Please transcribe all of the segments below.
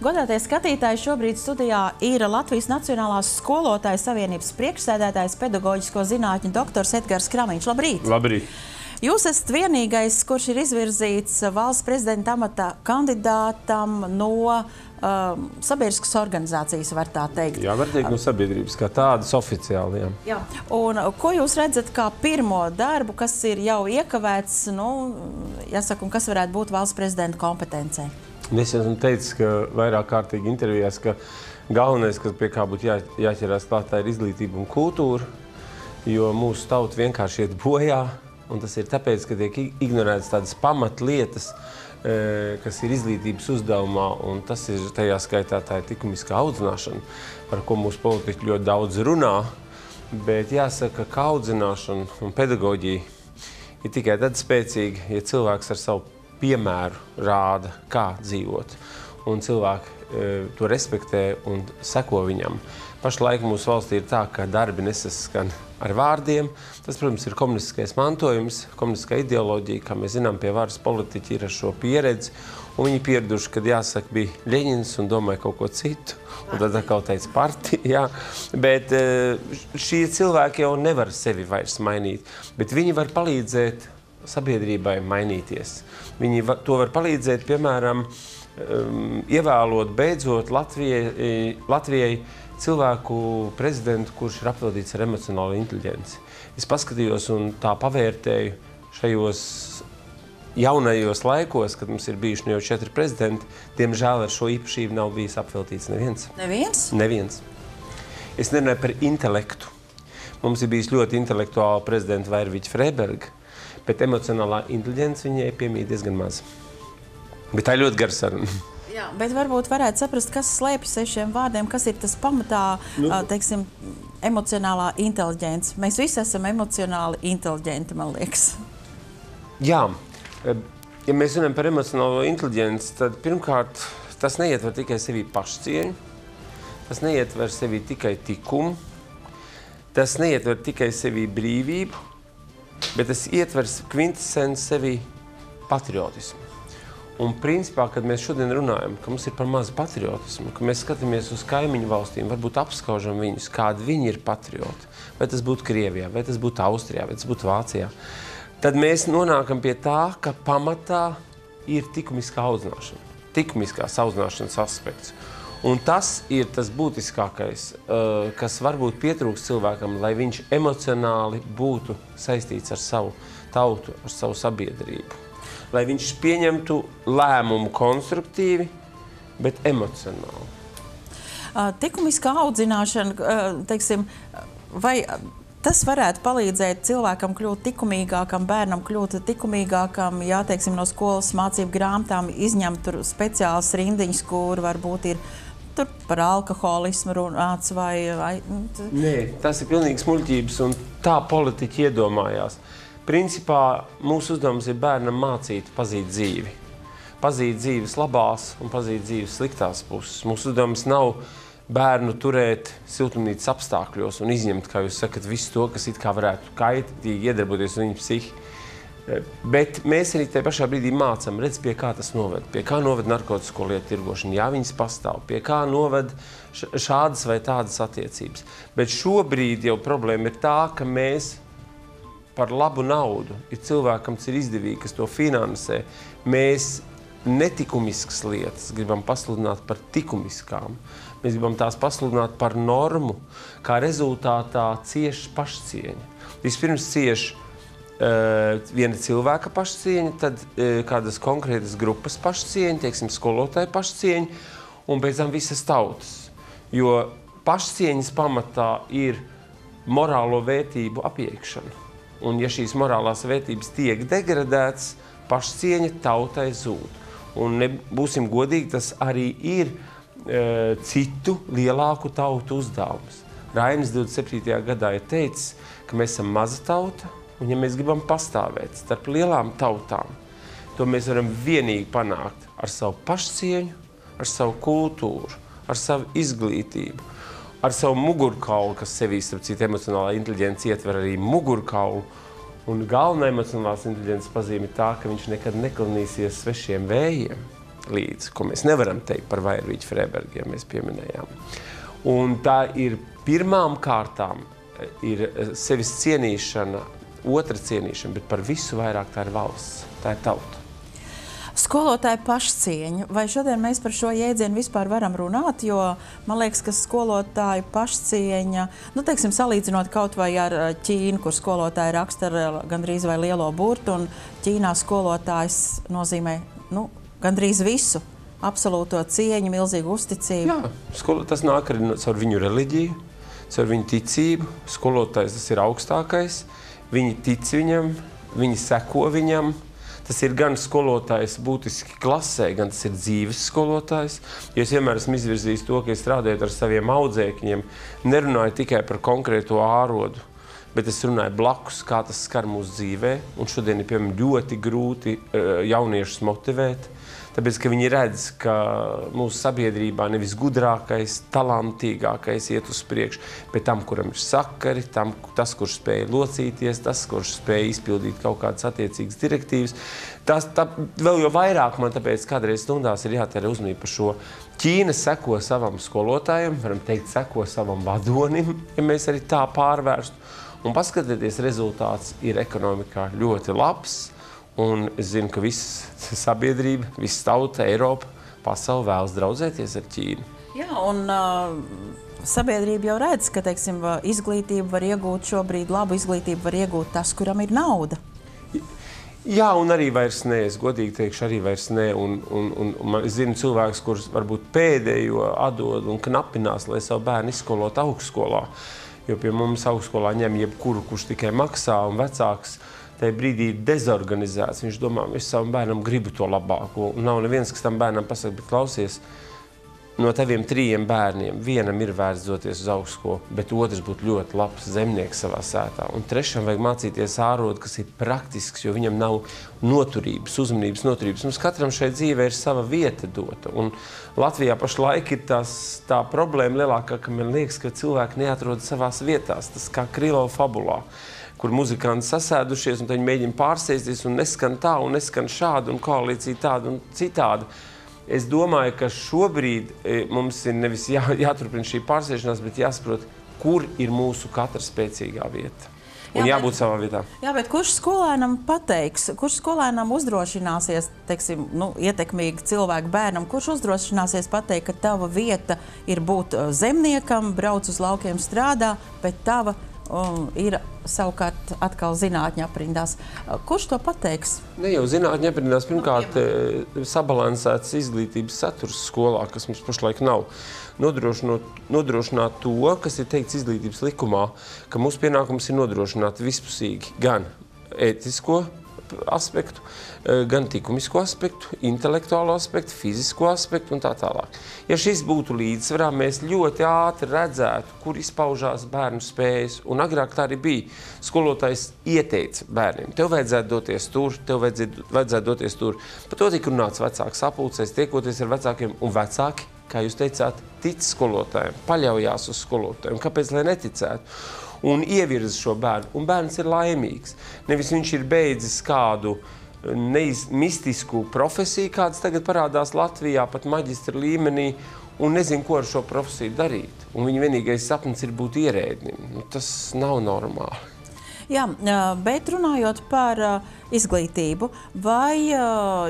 Godātie skatītāji, šobrīd studijā ir Latvijas Nacionālās skolotāju savienības priekšsēdētājs, pedagoģisko zinātņu doktors Edgars Kramiņš. Labrīt! Labrīt! Jūs esat vienīgais, kurš ir izvirzīts valsts prezidenta amata kandidātam no sabiedriskas organizācijas, var tā teikt. Jā, var teikt no sabiedrības, kā tādas oficiāli, jā. Jā. Un ko jūs redzat kā pirmo darbu, kas ir jau iekavēts, jāsaka, un kas varētu būt valsts prezidenta kompetencē? Es esmu teicis, ka vairāk kārtīgi intervijās, ka galvenais, kas pie kā būtu jāķerās klāt, tā ir izglītība un kultūra, jo mūsu tauta vienkārši iet bojā, un tas ir tāpēc, ka tiek ignorētas tādas pamatlietas, kas ir izglītības uzdevumā, un tas ir tajā skaitā tā ir likumiskā audzināšana, par ko mūsu politiķi ļoti daudz runā, bet jāsaka, ka audzināšana un pedagoģija ir tikai tad spēcīga, ja cilvēks ar savu piemēru rāda, kā dzīvot, un cilvēki to respektē un seko viņam. Pašlaik mūsu valstī ir tā, ka darbi nesaskan ar vārdiem. Tas, protams, ir komunistiskais mantojums, komunistiskā ideoloģija, kā mēs zinām, pie varas politiķi ir ar šo pieredzi, un viņi pieraduši, kad jāsaka, bija Ļeņins un domāja kaut ko citu, un tad atkal teica partija, jā. Bet šie cilvēki jau nevar sevi vairs mainīt, bet viņi var palīdzēt sabiedrībai mainīties. Viņi to var palīdzēt, piemēram, ievēlot beidzot Latvijai cilvēku prezidentu, kurš ir apveltīts ar emocionālu inteliģenci. Es paskatījos un tā pavērtēju šajos jaunajos laikos, kad mums ir bijuši jau 4 prezidenti, diemžēl ar šo īpašību nav bijis apveltīts neviens. Neviens? Neviens. Es nerunāju par intelektu. Mums ir bijis ļoti intelektuāla prezidenta Vairviķa Freiberga, bet emocionālā inteliģence viņai piemīt diezgan maz. Bet tā ir ļoti gara saruna. Jā, bet varbūt varētu saprast, kas slēpjas aiz šiem vārdiem, kas ir tas pamatā, teiksim, emocionālā inteliģence. Mēs visi esam emocionāli inteliģenti, man liekas. Jā, ja mēs runājam par emocionālo inteliģenci, tad pirmkārt tas neietver tikai sevi pašcieņu, tas neietver sevi tikai tikumu, tas neietver tikai sevi brīvību, bet tas ietvers kvintessenci sevi patriotismu. Un principā, kad mēs šodien runājam, ka mums ir par mazu patriotismu, ka mēs skatāmies uz kaimiņu valstīm, varbūt apskaužam viņus, kādi viņi ir patrioti, vai tas būtu Krievijā, vai tas būtu Austrijā, vai tas būtu Vācijā, tad mēs nonākam pie tā, ka pamatā ir likumiskā audzināšana, likumiskās audzināšanas aspekts. Un tas ir tas būtiskākais, kas varbūt pietrūks cilvēkam, lai viņš emocionāli būtu saistīts ar savu tautu, ar savu sabiedrību. Lai viņš pieņemtu lēmumu konstruktīvi, bet emocionāli. Likumiskā audzināšana, teiksim, vai tas varētu palīdzēt cilvēkam kļūt likumīgākam, bērnam kļūt likumīgākam, jā, teiksim, no skolas mācību grāmatām izņemt tur speciālas rindiņas, kur varbūt ir tur par alkoholismu runāts vai... Nē, tas ir pilnīgi smuļķības, un tā politiķi iedomājās. Principā mūsu uzdevums ir bērnam mācīt pazīt dzīvi. Pazīt dzīves labās un pazīt dzīves sliktās puses. Mūsu uzdevums nav bērnu turēt siltumnīcas apstākļos un izņemt, kā jūs sakat, visu to, kas it kā varētu kaitīgi iedarboties un viņa psihi. Bet mēs arī tajā pašā brīdī mācam, redz, pie kā tas noved. Pie kā noved narkotisko lietu tirgošana, jā, viņas pastāv. Pie kā noved šādas vai tādas attiecības. Bet šobrīd jau problēma ir tā, ka mēs par labu naudu, ir cilvēkam, kas ir izdevīgi, kas to finansē, mēs netikumiskas lietas gribam pasludināt par likumiskām. Mēs gribam tās pasludināt par normu, kā rezultātā cieš pašcieņa. Vispirms cieš viena cilvēka pašcieņa, tad kādas konkrētas grupas pašcieņa, teiksim, skolotāja pašcieņa, un pēc tam visas tautas. Jo pašcieņas pamatā ir morālo vērtību apiekšana. Un ja šīs morālās vērtības tiek degradētas, pašcieņa tautai zūd. Un būsim godīgi, tas arī ir citu lielāku tautu uzdevums. Rainis 27. gadā ir teicis, ka mēs esam maza tauta, un ja mēs gribam pastāvēt starp lielām tautām, to mēs varam vienīgi panākt ar savu pašcieņu, ar savu kultūru, ar savu izglītību, ar savu mugurkaulu, kas sevī, starp citu, emocionālā inteliģence ietver arī mugurkaulu, Un galvenā emocionālās inteliģences pazīme ir tā, ka viņš nekad neklanīsies svešiem vējiem līdzi, ko mēs nevaram teikt par Vairvīķu Freibergiem, mēs pieminējām. Un tā ir pirmām kārtām ir sevis cienīšana, otra cienīšana, bet par visu vairāk tā ir valsts, tā ir tauta. Skolotāja pašcieņa. Vai šodien mēs par šo jēdzienu vispār varam runāt? Jo man liekas, ka skolotāja pašcieņa, nu, teiksim, salīdzinot kaut vai ar Ķīnu, kur skolotāja raksta ar gandrīz vai lielo burtu, un Ķīnā skolotājs nozīmē, nu, gandrīz visu. Absolūto cieņu, milzīgu uzticību. Jā, tas nāk arī caur viņu reliģiju, caur viņu ticību. Skolotājs tas ir augstākais. Viņi tic viņam, viņi seko viņam. Tas ir gan skolotājs būtiski klasē, gan tas ir dzīves skolotājs. Jo es vienmēr esmu izvirzījis to, ka es strādājot ar saviem audzēkņiem, nerunāju tikai par konkrēto ārodu, bet es runāju blakus, kā tas skar mūsu dzīvē. Un šodien ir, piemēram, ļoti grūti jauniešus motivēt, tāpēc, ka viņi redz, ka mūsu sabiedrībā nevis gudrākais, talantīgākais iet uz priekšu, bet tam, kuram ir sakari, tas, kurš spēja locīties, tas, kurš spēja izpildīt kaut kādas attiecīgas direktīvas. Vēl jo vairāk man tāpēc kādreiz stundās ir jātērē uzmanība par šo. Ķīna seko savam skolotājam, varam teikt, seko savam vadonim, ja mēs arī tā pārvērstu. Un paskatieties, rezultāts ir ekonomikā ļoti labs. Un es zinu, ka visa sabiedrība, visa tauta, Eiropa, pasaule vēlas draudzēties ar Ķīnu. Jā, un sabiedrība jau redz, ka, teiksim, izglītību var iegūt šobrīd, labu izglītību var iegūt tas, kuram ir nauda. Jā, un arī vairs ne, es godīgi teikšu, arī vairs ne. Un es zinu cilvēkus, kurus varbūt pēdējo atdod un knapinās, lai savu bērnu izskolotu augstskolā. Jo pie mums augstskolā ņem jebkuru, kurš tikai maksā, un vecāks tajā brīdī ir dezorganizēts. Viņš domā, es savam bērnam gribu to labāko. Un nav neviens, kas tam bērnam pasaka, bet klausies, no taviem 3 bērniem vienam ir vērts doties uz augstskolu, bet otrs būtu ļoti labs zemnieks savā sētā. Un trešam vajag mācīties ārodu, kas ir praktisks, jo viņam nav noturības, uzmanības noturības. Mums katram šai dzīvē ir sava vieta dota. Un Latvijā pašlaik ir tā problēma lielākā, ka man liekas, ka cilvēki neatrod savās vietās. Tas kā Krīlova fabulā, kur muzikanti sasēdušies, un viņi mēģina pārsēsties, un neskan tā, un neskan šāda, un koalīcija tāda un citāda. Es domāju, ka šobrīd mums ir nevis jāturpina šī pārsēšanās, bet jāsaprot, kur ir mūsu katra spēcīgā vieta. Un jābūt savā vietā. Jā, bet kurš skolēnam pateiks, kurš skolēnam uzdrošināsies, teiksim, ietekmīgi cilvēku bērnam, kurš uzdrošināsies pateikt, ka tava vieta ir būt zemniekam, brauc uz laukiem strādā, bet tava ir savukārt atkal zinātņa aprindās. Kurš to pateiks? Ne jau zinātņa aprindās, pirmkārt, sabalansēts izglītības saturs skolā, kas mums pašlaik nav. Nodrošināt to, kas ir teikts izglītības likumā, ka mūsu pienākums ir nodrošināt vispusīgi gan ētisko aspektu, gan likumisko aspektu, intelektuālo aspektu, fizisko aspektu un tā tālāk. Ja šis būtu līdzsvarā, mēs ļoti ātri redzētu, kur izpaužās bērnu spējas, un agrāk tā arī bija. Skolotājs ieteica bērniem, tev vajadzētu doties tur, tev vajadzētu doties tur. Par to tika runāts vecāku sapulcēs, tiekoties ar vecākiem, un vecāki, kā jūs teicāt, tic skolotājiem, paļaujās uz skolotājiem. Kāpēc, lai neticētu? Un ievirza šo bērnu, un bērns ir laimīgs. Nevis viņš ir beidzis kādu mistisku profesiju, kādas tagad parādās Latvijā, pat maģistra līmenī, un nezinu, ko ar šo profesiju darīt. Un viņa vienīgais sapnis ir būt ierēdnim. Tas nav normāli. Jā, bet runājot par izglītību, vai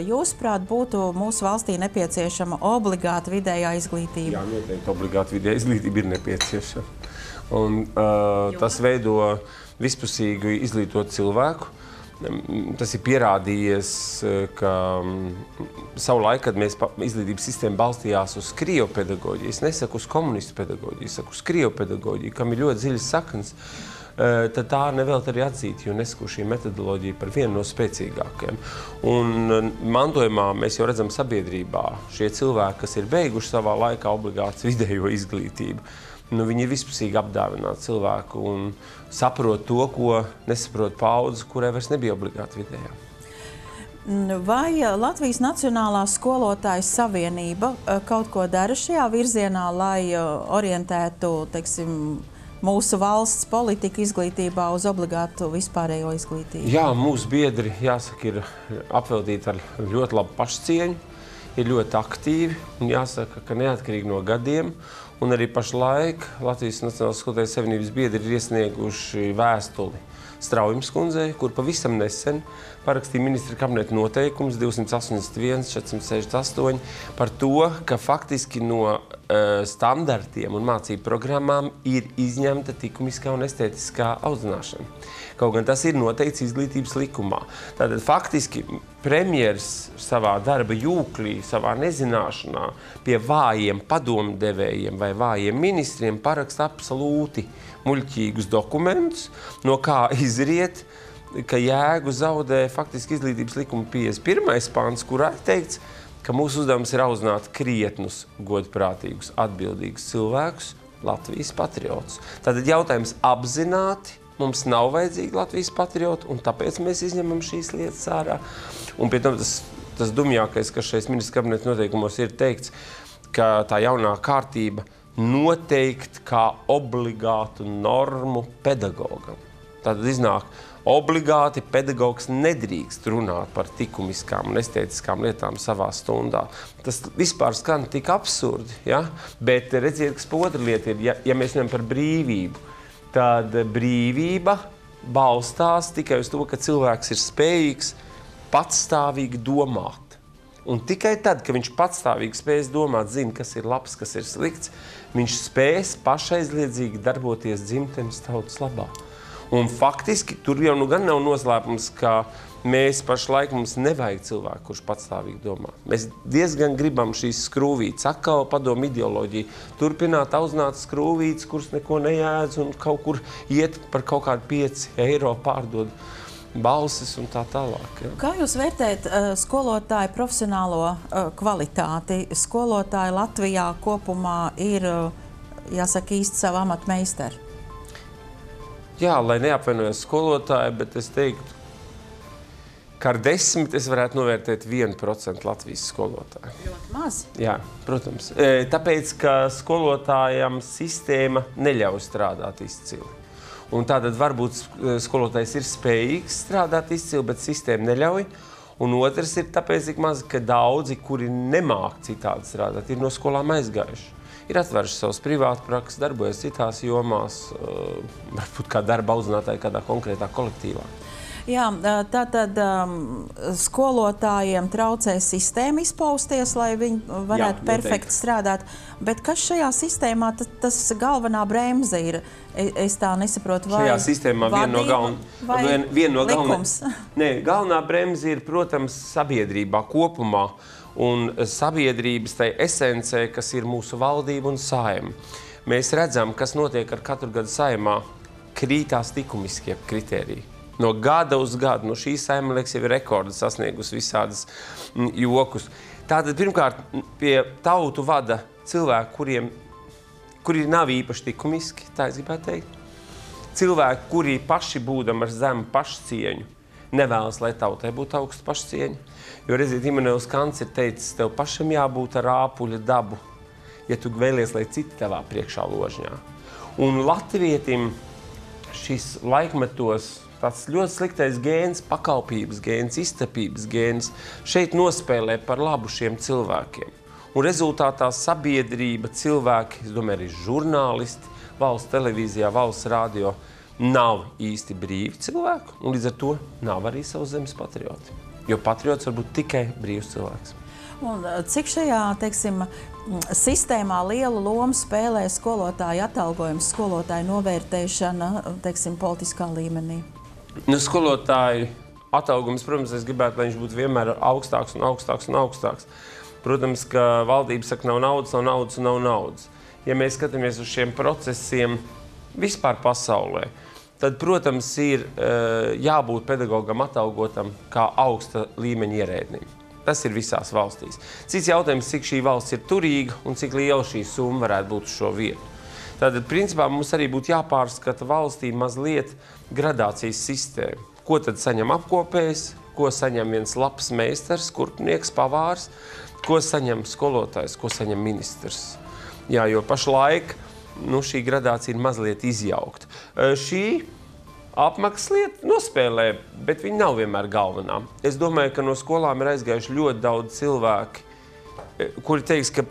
jūsuprāt būtu mūsu valstī nepieciešama obligāta vidējā izglītība? Jā, noteikti obligāta vidējā izglītība ir nepieciešama. Un tas veido vispusīgu izglītotu cilvēku. Tas ir pierādījies, ka savulaik, kad mēs izglītības sistēma balstījās uz krievu pedagoģiju, es nesaku uz komunistu pedagoģiju, es saku uz krievu pedagoģiju, kam ir ļoti dziļas saknes, tad tā nevēlt arī atzīt, jo nesku šī metodoloģija par vienu no spēcīgākajiem. Un mantojumā mēs jau redzam sabiedrībā šie cilvēki, kas ir beiguši savā laikā obligāts vidējo izglītību. Viņi ir vispusīgi apdāvināti cilvēku un saprot to, ko nesaprot paudze, kurai vairs nebija obligāti vidējā. Vai Latvijas Nacionālā skolotāju savienība kaut ko dara šajā virzienā, lai orientētu, teiksim, mūsu valsts politika izglītībā uz obligātu vispārējo izglītību? Jā, mūsu biedri, jāsaka, ir apveltīti ar ļoti labu pašcieņu, ir ļoti aktīvi un jāsaka, ka neatkarīgi no gadiem. Un arī pašlaik Latvijas Nacionālās skolotāju savienības biedri ir iesnieguši vēstuli Straujums kundzei, kur pavisam nesen parakstīja ministra kabineta noteikums 281, 468 par to, ka faktiski no standartiem un mācību programmām ir izņemta likumiskā un estētiskā audzināšana. Kaut gan tas ir noteikts izglītības likumā. Tātad faktiski premjers savā darba jūklī, savā nezināšanā pie vājiem padomdevējiem vai vājiem ministriem paraksta absolūti muļķīgus dokumentus, no kā izriet, ka jēgu zaudē faktiski izglītības likuma 51. pants, kurā ir teikts, ka mūsu uzdevums ir audzināt krietnus, godprātīgus, atbildīgus cilvēkus, Latvijas patriotus. Tātad jautājums apzināti, mums nav vajadzīgi Latvijas patrioti, un tāpēc mēs izņemam šīs lietas ārā. Un pie tam tas dumjākais, kas šais ministra kabineta noteikumos ir teikts, ka tā jaunā kārtība noteikt kā obligātu normu pedagogam. Tātad iznāk, obligāti pedagogs nedrīkst runāt par likumiskām un estētiskām lietām savā stundā. Tas vispār skan tik absurdi, ja? Bet redziet, kas otra lieta ir, ja mēs runājam par brīvību, tad brīvība balstās tikai uz to, ka cilvēks ir spējīgs patstāvīgi domāt. Un tikai tad, kad viņš patstāvīgi spēs domāt, zina, kas ir labs, kas ir slikts, viņš spēs pašaizliedzīgi darboties dzimtenes tautas labā. Un faktiski tur jau nu gan nav noslēpums, ka mēs pašlaik mums nevajag cilvēku, kurš patstāvīgi domā. Mēs diezgan gribam šīs skrūvītes, atkal padomu ideoloģiju, turpināt audzināt skrūvītes, kuras neko neēdz un kaut kur iet par kaut kādu 5 eiro pārdod balsis un tā tālāk. Ja. Kā jūs vērtējat skolotāju profesionālo kvalitāti? Skolotāji Latvijā kopumā ir, jāsaka, īsti savu amatu meistari. Jā, lai neapvainojos skolotāji, bet es teiktu, ka ar 10 es varētu novērtēt 1% Latvijas skolotāju. Ļoti maz. Jā, protams. Tāpēc, ka skolotājam sistēma neļauj strādāt izcili. Un tātad varbūt skolotājs ir spējīgs strādāt izcili, bet sistēma neļauj. Un otrs ir tāpēc, ka daudzi, kuri nemāk citādi strādāt, ir no skolām aizgājuši. Ir atvēruši savus privātu prakses, darbojas citās jomās, varbūt kā darba audzinātāji kādā konkrētā kolektīvā. Jā, tātad skolotājiem traucē sistēma izpausties, lai viņi varētu perfekti strādāt. Bet kas šajā sistēmā tas galvenā bremze ir? Es tā nesaprotu, vai šajā sistēmā galvenā bremze ir, protams, sabiedrībā kopumā un sabiedrības tai esencē, kas ir mūsu valdība un saima. Mēs redzam, kas notiek ar katru gadu saimā, krītās likumiskie kritēriji. No gada uz gadu, no šī saima, liekas, jau ir rekordi sasniegusi visādas jokus. Tātad, pirmkārt, pie tautu vada cilvēki, kuri nav īpaši likumiski, tā es gribētu teikt. Cilvēki, kuri paši būdam ar zemu pašcieņu, nevēlas, lai tautai būtu augsta pašcieņa. Jo, redziet, Immanuels Kants ir teicis, tev pašam jābūt ar āpuļa dabu, ja tu vēlies, lai citi tevā priekšā ložņā. Un latvietim šis laikmetos tāds ļoti sliktais gēns, pakalpības gēns, iztapības gēns šeit nospēlē par labu šiem cilvēkiem. Un rezultātā sabiedrība, cilvēki, es domāju, arī žurnālisti, valsts televīzijā, valsts radio, nav īsti brīvi cilvēku, un līdz ar to nav arī savu zemes patrioti. Jo patriots var būt tikai brīvs cilvēks. Un cik šajā, teiksim, sistēmā lielu lomu spēlē skolotāju atalgojums, skolotāju novērtēšana, teiksim, politiskā līmenī? Nu, skolotāju atalgojums, protams, es gribētu, lai viņš būtu vienmēr augstāks un augstāks un augstāks. Protams, ka valdība saka, nav naudas un nav naudas. Ja mēs skatāmies uz šiem procesiem vispār pasaulē, tad, protams, ir jābūt pedagogam atalgotam kā augsta līmeņa ierēdnim. Tas ir visās valstīs. Cits jautājums, cik šī valsts ir turīga un cik liela šī summa varētu būt uz šo vietu. Tātad, principā, mums arī būtu jāpārskata valstī mazliet gradācijas sistēmu. Ko tad saņem apkopējs, ko saņem viens labs meistars, kurpnieks, pavārs, ko saņem skolotājs, ko saņem ministrs. Jā, jo pašlaik šī gradācija ir mazliet izjaukta. Šī apmaksas lieta nospēlē, bet viņa nav vienmēr galvenā. Es domāju, ka no skolām ir aizgājuši ļoti daudz cilvēki, kuri teiks, ka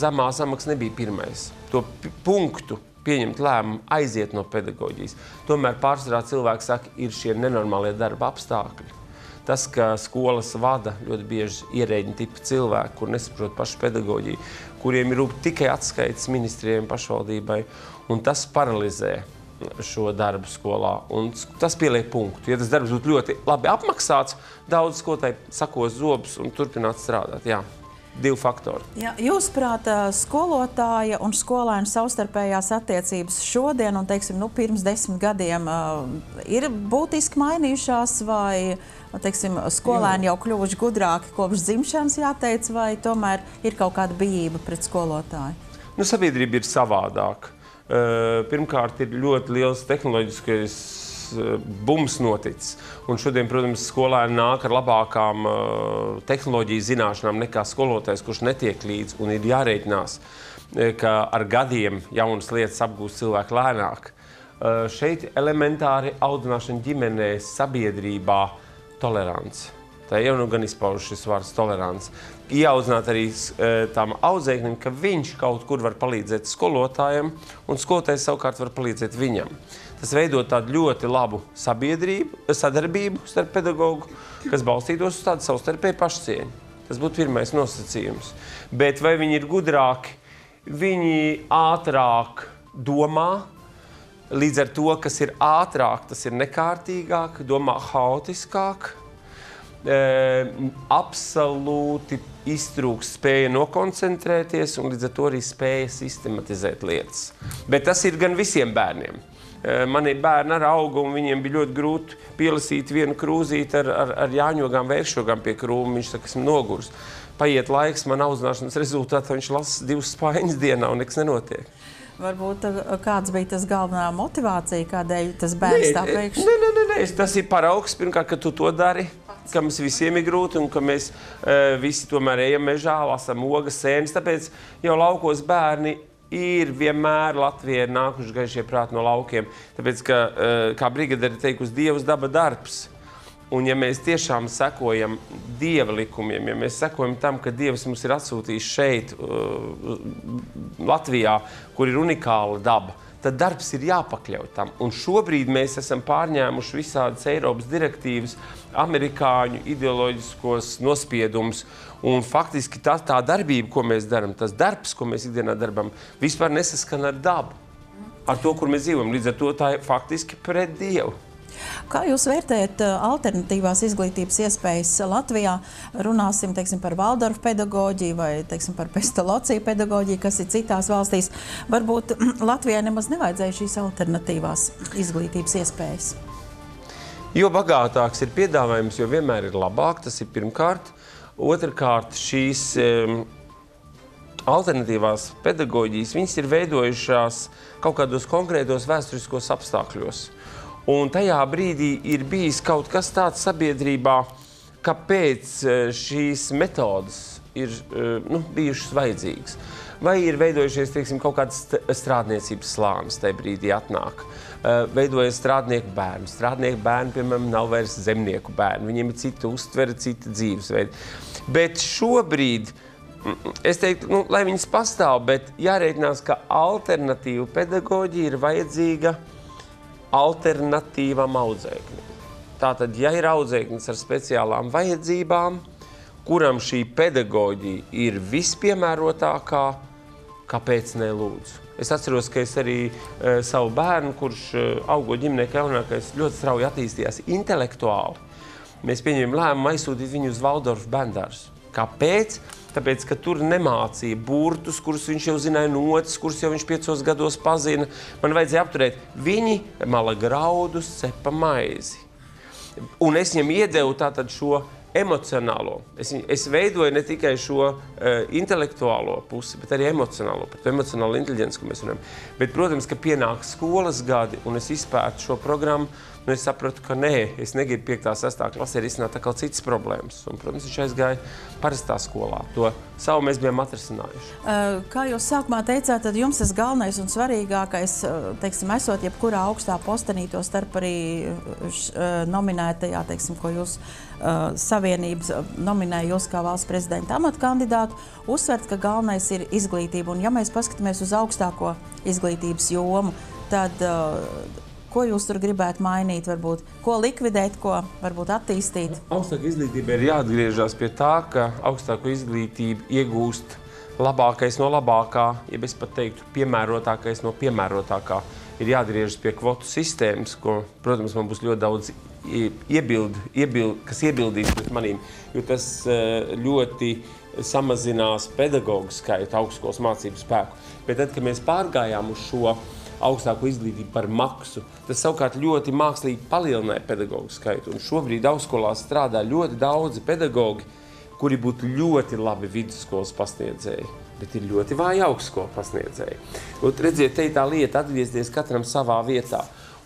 zemā samaksa nebija pirmais. To punktu pieņemt lēmumu aiziet no pedagoģijas. Tomēr pārsvarā cilvēki saka, ir šie nenormālie darba apstākļi. Tas, ka skolas vada ļoti bieži ierēģiņu tipa cilvēki, kur nesaprot pašu pedagoģiju, kuriem ir rūp tikai atskaites ministrijiem pašvaldībai, un tas paralizē šo darbu skolā, un tas pieliek punktu. Ja tas darbs būtu ļoti labi apmaksāts, daudz skolotāji sakos zobus un turpināt strādāt. Jā. 2 faktori. Ja, jūsuprāt, skolotāja un skolēnu savstarpējās attiecības šodien un, teiksim, pirms 10 gadiem ir būtiski mainījušās vai, teiksim, skolēni jau kļuvuši gudrāki kopš dzimšanas, jāteic, vai tomēr ir kaut kāda bijība pret skolotāju? Sabiedrība ir savādāka. Pirmkārt, ir ļoti liels tehnoloģiskais bums noticis. Un šodien, protams, skolēni nāk ar labākām tehnoloģiju zināšanām nekā skolotājs, kurš netiek līdz, un ir jārēķinās, ka ar gadiem jaunas lietas apgūst cilvēku lēnāk. Šeit elementāri audzināšana ģimenē, sabiedrībā, tolerance. Tā jau nu gan izpauž šis vārds tolerance. Ieaudzināt arī tām audzēknim, ka viņš kaut kur var palīdzēt skolotājiem, un skolotājs savukārt var palīdzēt viņam. Tas veido tādu ļoti labu sadarbību starp pedagogu, kas balstītos uz tādu savstarpēju pašcieņu. Tas būtu pirmais nosacījums. Bet vai viņi ir gudrāki? Viņi ātrāk domā, līdz ar to, kas ir ātrāk, tas ir nekārtīgāk, domā haotiskāk, absolūti iztrūks spēja nokoncentrēties un līdz ar to arī spēja sistematizēt lietas. Bet tas ir gan visiem bērniem. Mani bērni ar augu un viņiem bija ļoti grūti pielasīt vienu krūzīti ar jāņogām, vēršogām pie krūma. Viņš saka, esmu nogurs. Paiet laiks, man audzināšanas rezultātā viņš lasa 2 spaiņas dienā un nekas nenotiek. Varbūt kāds bija tas galvenā motivācija, kādēļ tas bērns tā pēkšņi? Nē, tas ir paraugs, pirmkārt, ka tu to dari, ka mums visiem ir grūti un ka mēs visi tomēr ejam mežā, lasam ogas, sēnes, tāpēc jau laukos bērni ir vienmēr Latvijai nākuši gaišie prāti no laukiem, tāpēc, ka, kā brigaderi teikusi, Dievs daba darbs. Un ja mēs tiešām sekojam Dieva likumiem, ja mēs sekojam tam, ka Dievs mums ir atsūtījis šeit, Latvijā, kur ir unikāla daba, tad darbs ir jāpakļauj tam. Un šobrīd mēs esam pārņēmuši visādas Eiropas direktīvas, amerikāņu ideoloģiskos nospiedumus, un faktiski tā darbība, ko mēs darām, tas darbs, ko mēs ikdienā darbam, vispār nesaskan ar dabu, ar to, kur mēs dzīvojam. Līdz ar to tā ir faktiski pret Dievu. Kā jūs vērtējat alternatīvās izglītības iespējas Latvijā? Runāsim, teiksim, par Valdorfu pedagoģiju vai, teiksim, par Pestalozzi pedagoģiju, kas ir citās valstīs. Varbūt Latvijai nemaz nevajadzēja šīs alternatīvās izglītības iespējas? Jo bagātāks ir piedāvājums, jo vienmēr ir labāk, tas ir pirmkārt. Otrkārt, šīs alternatīvās pedagoģijas, viņas ir veidojušās kaut kādos konkrētos vēsturiskos apstākļos. Un tajā brīdī ir bijis kaut kas tāds sabiedrībā, kāpēc šīs metodas ir bijušas vajadzīgas. Vai ir veidojušies, teiksim, kaut kāds strādniecības slānis tajā brīdī atnāk. Veidojas strādnieku bērni. Strādnieku bērni, piemēram, nav vairs zemnieku bērni. Viņiem ir cita uztvere, cita dzīvesveida. Bet šobrīd, es teiktu, lai viņas pastāv, bet jārēķinās, ka alternatīva pedagoģija ir vajadzīga alternatīvam audzēknim. Tātad, ja ir audzēknis ar speciālām vajadzībām, kuram šī pedagoģija ir vispiemērotākā, kāpēc ne lūdzu? Es atceros, ka es arī savu bērnu, kurš augo ģimenē jaunākais, ļoti strauji attīstījās intelektuāli. Mēs pieņēmām lēmumu aizsūtīt viņu uz Valdorfu bērndārzu. Kāpēc? Tāpēc, ka tur nemācīja burtus, kurus viņš jau zināja notis, kurus jau viņš 5 gados pazina. Man vajadzēja apturēt. Viņi mala graudus, cepa maizi. Un es viņam iedevu tātad šo emocionālo. Es veidoju ne tikai šo intelektuālo pusi, bet arī emocionālo, par to emocionālo inteliģenci, ko mēs runājam. Bet, protams, ka pienāk skolas gadi, un es izpētu šo programmu, Un es sapratu, ka nē, es negribu 5. 6. klasē risināt atkal citas problēmas. Un, protams, viņš aizgāja parastā skolā. To savu mēs bijām atrisinājuši. Kā jūs sākumā teicāt, tad jums tas galvenais un svarīgākais, teiksim, esot jebkurā augstā postenī, to starp arī nominētajā, teiksim, ko jūs Savienības nominēja jūs kā valsts prezidenta amatkandidātu, uzsvert, ka galvenais ir izglītība. Un ja mēs paskatāmies uz augstāko izglītības jomu, tad ko jūs tur gribētu mainīt, varbūt? Ko likvidēt, ko varbūt attīstīt? Augstāka izglītība ir jāatgriežas pie tā, ka augstāko izglītību iegūst labākais no labākā, ja es pat teiktu piemērotākais no piemērotākā. Ir jāatgriežas pie kvotu sistēmas, ko, protams, man būs ļoti daudz kas iebildīs pret manīm, jo tas ļoti samazinās pedagoģu skaitu, augstskolas mācību spēku. Bet tad, kad mēs pārgājām uz šo augstāko izglītību par maksu, tas savukārt ļoti mākslīgi palielināja pedagoģu skaitu. Un šobrīd augstskolās strādā ļoti daudzi pedagoģi, kuri būtu ļoti labi vidusskolas pasniedzēji, bet ir ļoti vāji augstskola pasniedzēji. Un redziet, te ir tā lieta atgriezties katram savā vietā.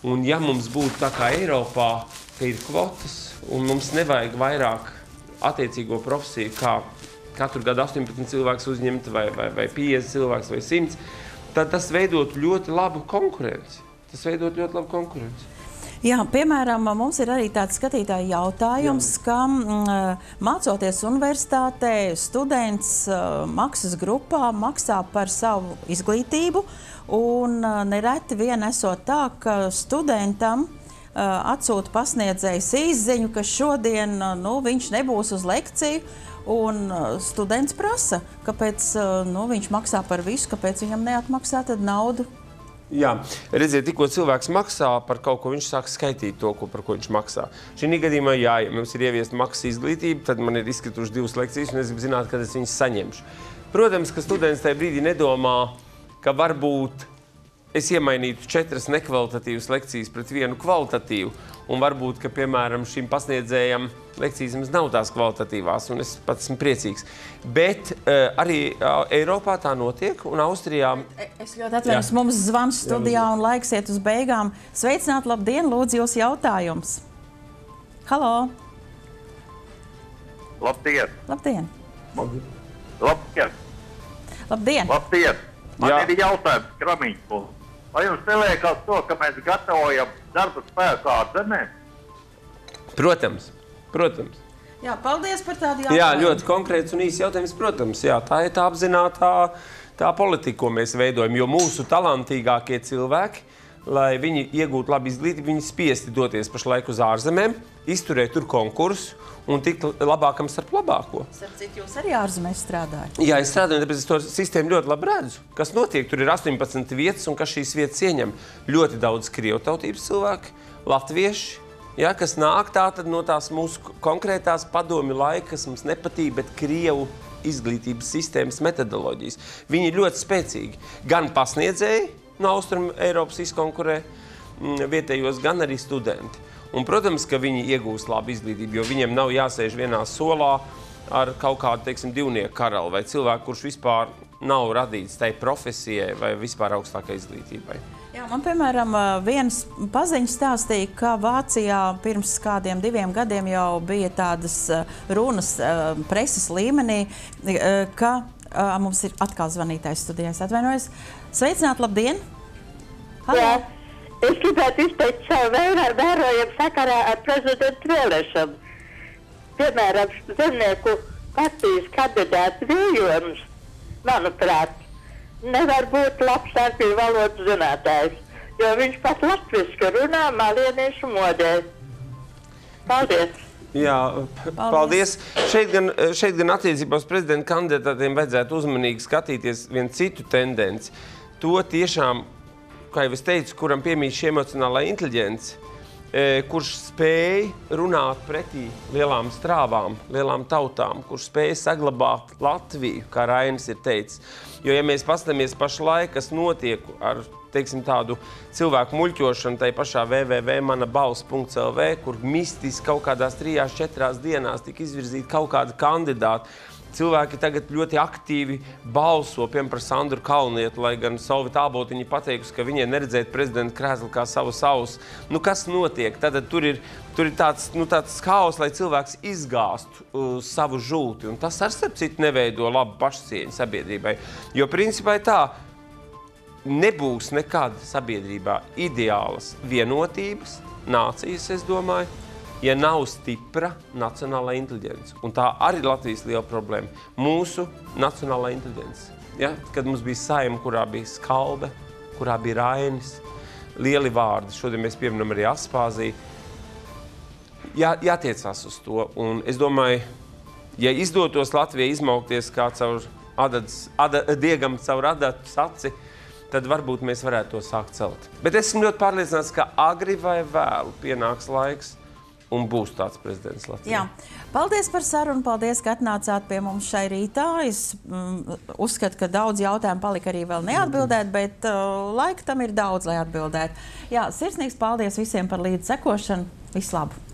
Un ja mums būtu tā kā Eiropā, ka ir kvotas un mums nevajag vairāk attiecīgo profesiju, kā katru gadu 18 cilvēks uzņemt vai 50 cilvēks vai 100, tad tas veidot ļoti labu konkurenci. Jā, piemēram, mums ir arī tāds skatītāja jautājums, ka mācoties universitātē, students maksas grupā maksā par savu izglītību, un nereti vien esot tā, ka studentam atsūta pasniedzējs īsziņu, ka šodien viņš nebūs uz lekciju, un students prasa, kāpēc viņš maksā par visu, kāpēc viņam neatmaksā tad naudu. Jā, redziet, tikko cilvēks maksā par kaut ko, viņš sāk skaitīt to, par ko viņš maksā. Šī gadījumā, ja mums ir ieviesta maksas izglītība, tad man ir izkrituši 2 lekcijas, un es gribu zināt, kad es viņas saņemšu. Protams, ka students tajā brīdī nedomā, ka varbūt es iemainītu 4 nekvalitatīvas lekcijas pret 1 kvalitatīvu, un varbūt, ka, piemēram, šim pasniedzējam lekcijas mums nav tās kvalitatīvās, un es pats esmu priecīgs. Bet arī Eiropā tā notiek, un Austrijā... Es ļoti atvainojos, mums zvans studijā un laiks iet uz beigām. Sveicināt, labdien, lūdzu, jūs jautājums. Halo! Labdien! Labdien! Labdien! Labdien! Labdien! Man ir jautājums Kramiņku. Vai jums neliekas to, ka mēs gatavojam darba spēku ārzemēm? Protams. Jā, paldies par tādu jautājumu. Jā, ļoti konkrēts un īsts jautājums, protams. Jā, tā ir tā apzinātā politika, ko mēs veidojam, jo mūsu talantīgākie cilvēki, lai viņi iegūtu labu izglītību, viņi spiesti doties pašlaik uz ārzemēm, izturēt tur konkursu un tikt labākam starp labāko. Starp citu, jūs arī ārzemēs strādājat? Jā, es strādāju, tāpēc es to sistēmu ļoti labi redzu. Kas notiek? Tur ir 18 vietas, un kas šīs vietas ieņem? Ļoti daudz krievu tautības cilvēki, latvieši, ja, kas nāk tātad no tās mūsu konkrētās padomju laika, kas mums nepatīk, bet krievu izglītības sistēmas metodoloģijas. Viņi ir ļoti spēcīgi. Gan pasniedzēji no Austrum Eiropas izkonkurē vietējos, gan arī studenti. Un, protams, ka viņi iegūst labu izglītību, jo viņiem nav jāsēž vienā solā ar kaut kādu, teiksim, divnieku karali vai cilvēku, kurš vispār nav radīts tai profesijai vai vispār augstākai izglītībai. Jā, man, piemēram, viens paziņš stāstīja, ka Vācijā pirms kādiem 2 gadiem jau bija tādas runas preses līmenī, ka mums ir atkal zvanītājs studijās. Atvainojos. Sveicināt, labdien! Halo. Jā, es gribētu izteikt savu vērojumu sakarā ar prezidentu vēlēšanu. Piemēram, Zemnieku partijas kandidāts Viljons, manuprāt, nevar būt labs angļu valodas zinātājs, jo viņš pat latviski runā malieniešu modē. Paldies! Jā, paldies. Šeit gan attiecībā uz prezidenta kandidātiem vajadzētu uzmanīgi skatīties vienu citu tendenci. To tiešām, kā jau es teicu, kuram piemīt šī emocionālā inteliģence, kurš spēj runāt pretī lielām strāvām, lielām tautām, kurš spēj saglabāt Latviju, kā Rainis ir teicis. Jo, ja mēs paskatāmies pašlaik, kas notiek ar, teiksim, tādu cilvēku muļķošanu tai pašā www.manabalss.lv, kur mistiski kaut kādās 3-4 dienās tika izvirzīti kaut kādi kandidāti, cilvēki tagad ļoti aktīvi balso, piemēram, par Sandru Kalnietu, lai gan Solvita Āboltiņa pateikusi, ka viņai neredzēt prezidenta krēslu kā savu savus. Nu, kas notiek? Tad tur ir tāds haoss, lai cilvēks izgāstu savu žulti. Un tas ar starp citu neveido labu pašcieņu sabiedrībai. Jo principā tā, nebūs nekad sabiedrībā ideālas vienotības, nācijas, es domāju, ja nav stipra nacionālā inteliģence. Un tā arī ir Latvijas liela problēma. Mūsu nacionālā inteliģence. Ja? Kad mums bija Saeima, kurā bija Skalbe, kurā bija Rainis, lieli vārdi. Šodien mēs pieminam arī Aspāziju. Jātiecās uz to. Un es domāju, ja izdotos Latvijai izmaukties kā caur diegam caur adatu saci, tad varbūt mēs varētu to sākt celt. Bet esmu ļoti pārliecināts, ka agri vai vēlu pienāks laiks un būs tāds prezidents Latvijā. Jā. Paldies par sarunu, paldies, ka atnācāt pie mums šai rītā. Es uzskatu, ka daudz jautājumu palika arī vēl neatbildēt, bet laika tam ir daudz, lai atbildētu. Jā, sirsnīgs paldies visiem par līdz sekošanu. Visu labu!